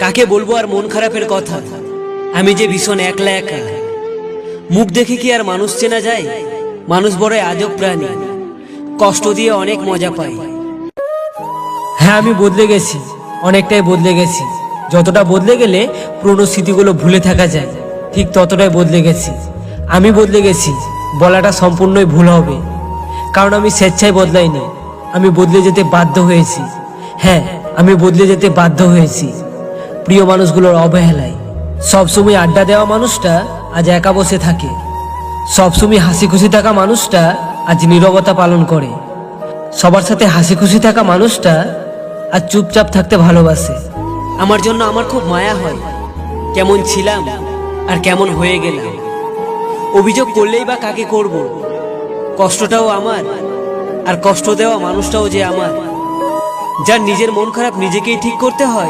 কাকে বলবো আর মন খারাপের কথা, আমি যে ভীষণ একলা একা। মুখ দেখে কি আর মানুষ চেনা যায়? মানুষ বড় আজব প্রাণী, কষ্ট দিয়ে অনেক মজা পাই। হ্যাঁ, আমি বদলে গেছি, অনেকটাই বদলে গেছি। যতটা বদলে গেলে পুরনো স্মৃতিগুলো ভুলে থাকা যায়, ঠিক ততটাই বদলে গেছি। আমি বদলে গেছি বলাটা সম্পূর্ণই ভুল হবে, কারণ আমি স্বেচ্ছায় বদলাইনি, আমি বদলে যেতে বাধ্য হয়েছি। হ্যাঁ, আমি বদলে যেতে বাধ্য হয়েছি প্রিয় মানুষগুলোর অবহেলায়। সবসময় আড্ডা দেওয়া মানুষটা আজ একা বসে থাকে, সবসময় হাসি খুশি থাকা মানুষটা আজ নীরবতা পালন করে, সবার সাথে হাসি খুশি থাকা মানুষটা আজ চুপচাপ থাকতে ভালোবাসে। আমার জন্য আমার খুব মায়া হয়, কেমন ছিলাম আর কেমন হয়ে গেলাম। অভিযোগ করলেই বা কাকে করব? কষ্টটাও আমার, আর কষ্ট দেওয়া মানুষটাও যে আমার। যার নিজের মন খারাপ নিজেকেই ঠিক করতে হয়,